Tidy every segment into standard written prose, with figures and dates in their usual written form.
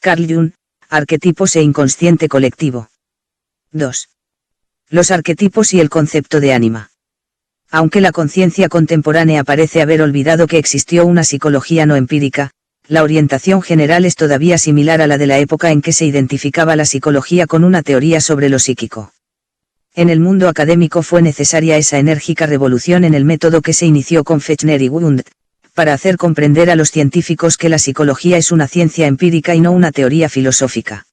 Carl Jung, Arquetipos e inconsciente colectivo. 2. Los arquetipos y el concepto de ánima. Aunque la conciencia contemporánea parece haber olvidado que existió una psicología no empírica, la orientación general es todavía similar a la de la época en que se identificaba la psicología con una teoría sobre lo psíquico. En el mundo académico fue necesaria esa enérgica revolución en el método que se inició con Fechner y Wundt, para hacer comprender a los científicos que la psicología es una ciencia empírica y no una teoría filosófica.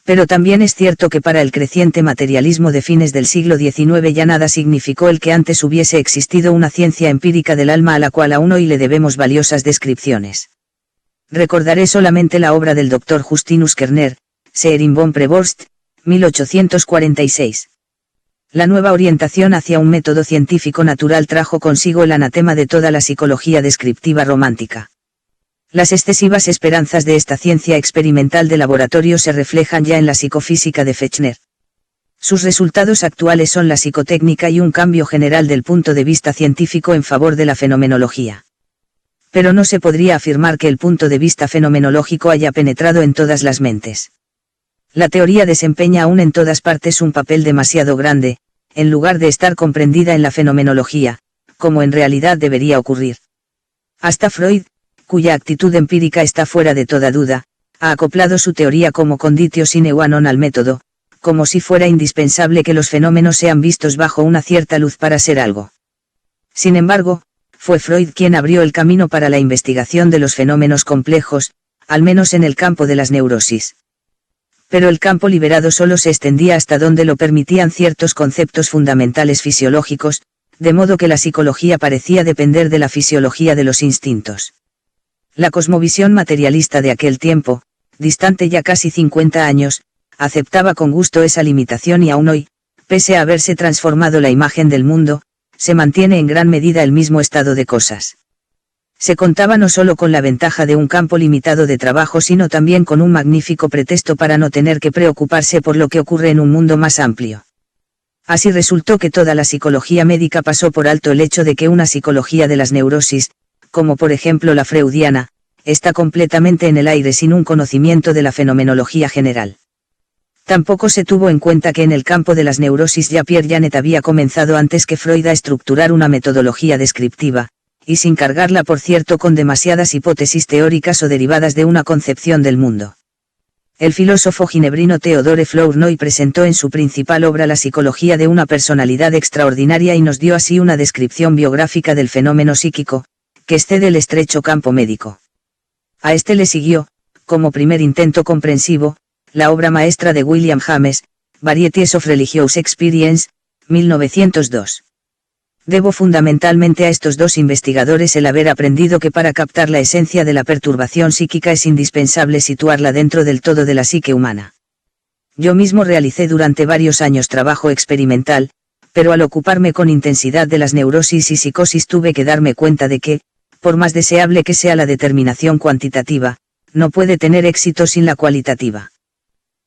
Pero también es cierto que para el creciente materialismo de fines del siglo XIX ya nada significó el que antes hubiese existido una ciencia empírica del alma a la cual aún hoy le debemos valiosas descripciones. Recordaré solamente la obra del Dr. Justinus Kerner, Seerin von Prevorst, 1846. La nueva orientación hacia un método científico natural trajo consigo el anatema de toda la psicología descriptiva romántica. Las excesivas esperanzas de esta ciencia experimental de laboratorio se reflejan ya en la psicofísica de Fechner. Sus resultados actuales son la psicotécnica y un cambio general del punto de vista científico en favor de la fenomenología. Pero no se podría afirmar que el punto de vista fenomenológico haya penetrado en todas las mentes. La teoría desempeña aún en todas partes un papel demasiado grande, en lugar de estar comprendida en la fenomenología, como en realidad debería ocurrir. Hasta Freud, cuya actitud empírica está fuera de toda duda, ha acoplado su teoría como conditio sine qua non al método, como si fuera indispensable que los fenómenos sean vistos bajo una cierta luz para ser algo. Sin embargo, fue Freud quien abrió el camino para la investigación de los fenómenos complejos, al menos en el campo de las neurosis. Pero el campo liberado solo se extendía hasta donde lo permitían ciertos conceptos fundamentales fisiológicos, de modo que la psicología parecía depender de la fisiología de los instintos. La cosmovisión materialista de aquel tiempo, distante ya casi 50 años, aceptaba con gusto esa limitación y aún hoy, pese a haberse transformado la imagen del mundo, se mantiene en gran medida el mismo estado de cosas. Se contaba no solo con la ventaja de un campo limitado de trabajo sino también con un magnífico pretexto para no tener que preocuparse por lo que ocurre en un mundo más amplio. Así resultó que toda la psicología médica pasó por alto el hecho de que una psicología de las neurosis, como por ejemplo la freudiana, está completamente en el aire sin un conocimiento de la fenomenología general. Tampoco se tuvo en cuenta que en el campo de las neurosis ya Pierre Janet había comenzado antes que Freud a estructurar una metodología descriptiva, y sin cargarla por cierto con demasiadas hipótesis teóricas o derivadas de una concepción del mundo. El filósofo ginebrino Theodore Flournoy presentó en su principal obra La psicología de una personalidad extraordinaria y nos dio así una descripción biográfica del fenómeno psíquico, que excede el estrecho campo médico. A este le siguió, como primer intento comprensivo, la obra maestra de William James, Varieties of Religious Experience, 1902. Debo fundamentalmente a estos dos investigadores el haber aprendido que para captar la esencia de la perturbación psíquica es indispensable situarla dentro del todo de la psique humana. Yo mismo realicé durante varios años trabajo experimental, pero al ocuparme con intensidad de las neurosis y psicosis tuve que darme cuenta de que, por más deseable que sea la determinación cuantitativa, no puede tener éxito sin la cualitativa.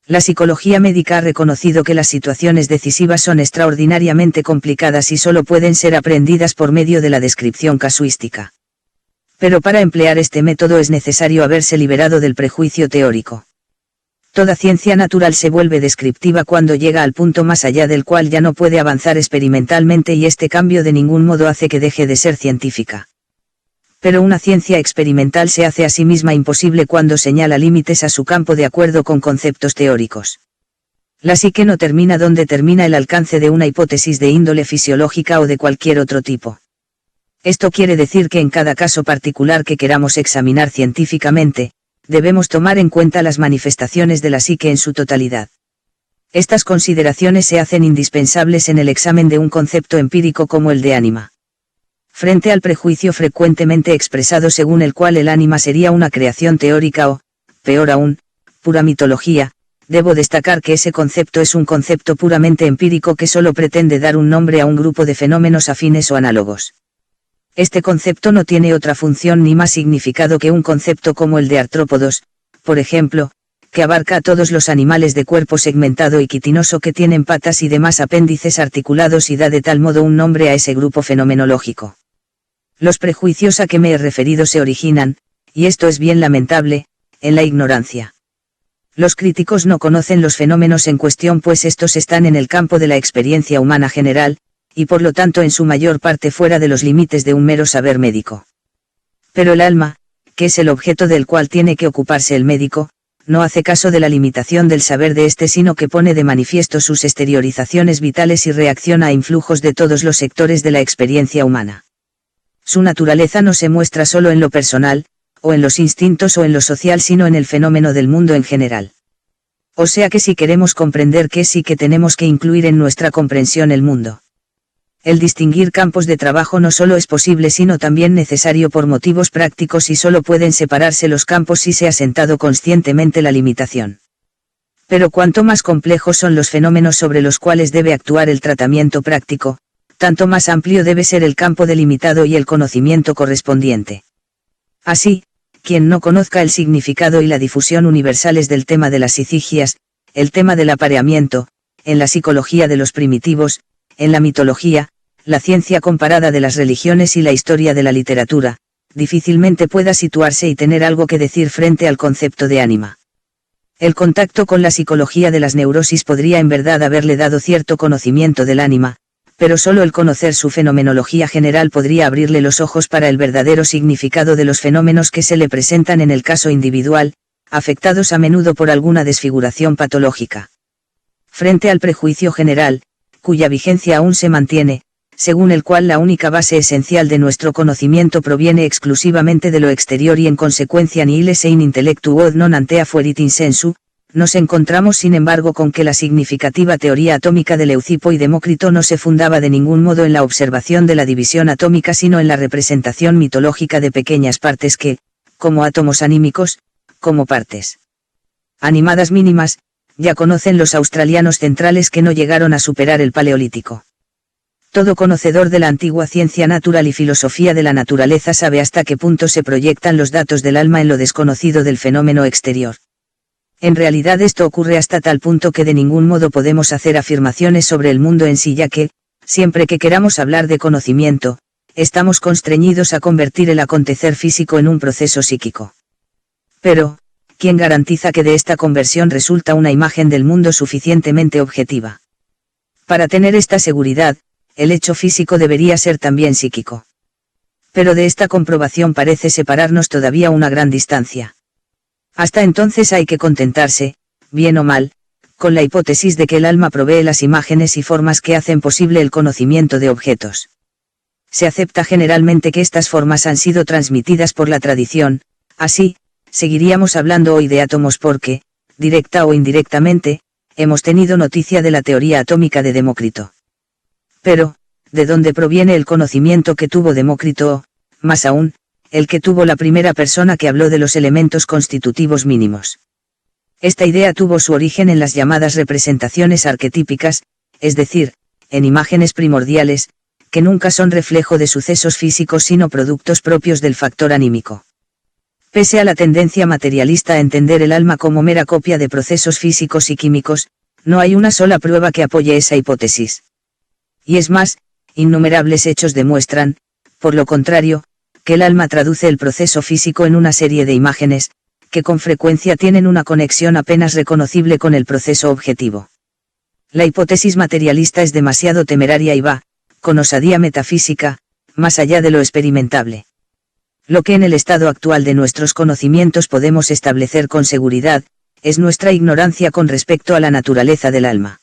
La psicología médica ha reconocido que las situaciones decisivas son extraordinariamente complicadas y solo pueden ser aprendidas por medio de la descripción casuística. Pero para emplear este método es necesario haberse liberado del prejuicio teórico. Toda ciencia natural se vuelve descriptiva cuando llega al punto más allá del cual ya no puede avanzar experimentalmente y este cambio de ningún modo hace que deje de ser científica. Pero una ciencia experimental se hace a sí misma imposible cuando señala límites a su campo de acuerdo con conceptos teóricos. La psique no termina donde termina el alcance de una hipótesis de índole fisiológica o de cualquier otro tipo. Esto quiere decir que en cada caso particular que queramos examinar científicamente, debemos tomar en cuenta las manifestaciones de la psique en su totalidad. Estas consideraciones se hacen indispensables en el examen de un concepto empírico como el de ánima. Frente al prejuicio frecuentemente expresado según el cual el ánima sería una creación teórica o, peor aún, pura mitología, debo destacar que ese concepto es un concepto puramente empírico que solo pretende dar un nombre a un grupo de fenómenos afines o análogos. Este concepto no tiene otra función ni más significado que un concepto como el de artrópodos, por ejemplo, que abarca a todos los animales de cuerpo segmentado y quitinoso que tienen patas y demás apéndices articulados y da de tal modo un nombre a ese grupo fenomenológico. Los prejuicios a que me he referido se originan, y esto es bien lamentable, en la ignorancia. Los críticos no conocen los fenómenos en cuestión, pues estos están en el campo de la experiencia humana general, y por lo tanto en su mayor parte fuera de los límites de un mero saber médico. Pero el alma, que es el objeto del cual tiene que ocuparse el médico, no hace caso de la limitación del saber de éste, sino que pone de manifiesto sus exteriorizaciones vitales y reacciona a influjos de todos los sectores de la experiencia humana. Su naturaleza no se muestra solo en lo personal, o en los instintos o en lo social, sino en el fenómeno del mundo en general. O sea que si queremos comprender qué sí que tenemos que incluir en nuestra comprensión el mundo. El distinguir campos de trabajo no solo es posible sino también necesario por motivos prácticos, y solo pueden separarse los campos si se ha sentado conscientemente la limitación. Pero cuanto más complejos son los fenómenos sobre los cuales debe actuar el tratamiento práctico, tanto más amplio debe ser el campo delimitado y el conocimiento correspondiente. Así, quien no conozca el significado y la difusión universales del tema de las psiquigias, el tema del apareamiento, en la psicología de los primitivos, en la mitología, la ciencia comparada de las religiones y la historia de la literatura, difícilmente pueda situarse y tener algo que decir frente al concepto de ánima. El contacto con la psicología de las neurosis podría en verdad haberle dado cierto conocimiento del ánima, pero solo el conocer su fenomenología general podría abrirle los ojos para el verdadero significado de los fenómenos que se le presentan en el caso individual, afectados a menudo por alguna desfiguración patológica. Frente al prejuicio general, cuya vigencia aún se mantiene, según el cual la única base esencial de nuestro conocimiento proviene exclusivamente de lo exterior y en consecuencia nihil esse in intellectu od non antea fuerit in sensu, nos encontramos sin embargo con que la significativa teoría atómica de Leucipo y Demócrito no se fundaba de ningún modo en la observación de la división atómica, sino en la representación mitológica de pequeñas partes que, como átomos anímicos, como partes animadas mínimas, ya conocen los australianos centrales que no llegaron a superar el Paleolítico. Todo conocedor de la antigua ciencia natural y filosofía de la naturaleza sabe hasta qué punto se proyectan los datos del alma en lo desconocido del fenómeno exterior. En realidad esto ocurre hasta tal punto que de ningún modo podemos hacer afirmaciones sobre el mundo en sí, ya que, siempre que queramos hablar de conocimiento, estamos constreñidos a convertir el acontecer físico en un proceso psíquico. Pero, ¿quién garantiza que de esta conversión resulta una imagen del mundo suficientemente objetiva? Para tener esta seguridad, el hecho físico debería ser también psíquico. Pero de esta comprobación parece separarnos todavía una gran distancia. Hasta entonces hay que contentarse, bien o mal, con la hipótesis de que el alma provee las imágenes y formas que hacen posible el conocimiento de objetos. Se acepta generalmente que estas formas han sido transmitidas por la tradición, así, seguiríamos hablando hoy de átomos porque, directa o indirectamente, hemos tenido noticia de la teoría atómica de Demócrito. Pero, ¿de dónde proviene el conocimiento que tuvo Demócrito o, más aún, el que tuvo la primera persona que habló de los elementos constitutivos mínimos? Esta idea tuvo su origen en las llamadas representaciones arquetípicas, es decir, en imágenes primordiales, que nunca son reflejo de sucesos físicos sino productos propios del factor anímico. Pese a la tendencia materialista a entender el alma como mera copia de procesos físicos y químicos, no hay una sola prueba que apoye esa hipótesis. Y es más, innumerables hechos demuestran, por lo contrario, que el alma traduce el proceso físico en una serie de imágenes, que con frecuencia tienen una conexión apenas reconocible con el proceso objetivo. La hipótesis materialista es demasiado temeraria y va, con osadía metafísica, más allá de lo experimentable. Lo que en el estado actual de nuestros conocimientos podemos establecer con seguridad, es nuestra ignorancia con respecto a la naturaleza del alma.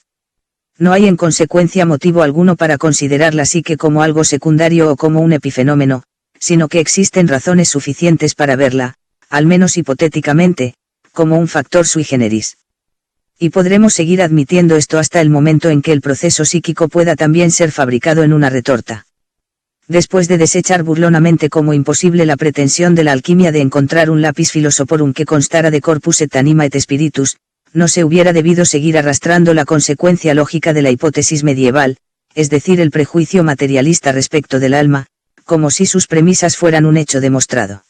No hay en consecuencia motivo alguno para considerar la psique como algo secundario o como un epifenómeno, sino que existen razones suficientes para verla, al menos hipotéticamente, como un factor sui generis. Y podremos seguir admitiendo esto hasta el momento en que el proceso psíquico pueda también ser fabricado en una retorta. Después de desechar burlonamente como imposible la pretensión de la alquimia de encontrar un lapis philosophorum que constara de corpus et anima et spiritus, no se hubiera debido seguir arrastrando la consecuencia lógica de la hipótesis medieval, es decir, el prejuicio materialista respecto del alma, como si sus premisas fueran un hecho demostrado.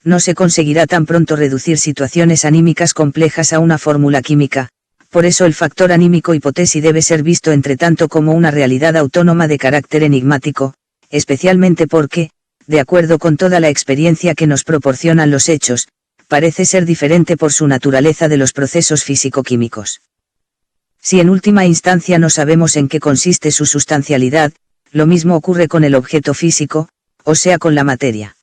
No se conseguirá tan pronto reducir situaciones anímicas complejas a una fórmula química, por eso el factor anímico hipótesis debe ser visto entre tanto como una realidad autónoma de carácter enigmático, especialmente porque, de acuerdo con toda la experiencia que nos proporcionan los hechos, parece ser diferente por su naturaleza de los procesos físico-químicos. Si en última instancia no sabemos en qué consiste su sustancialidad, lo mismo ocurre con el objeto físico, o sea con la materia.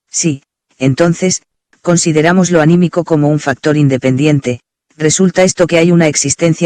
Si, entonces, consideramos lo anímico como un factor independiente, resulta esto que hay una existencia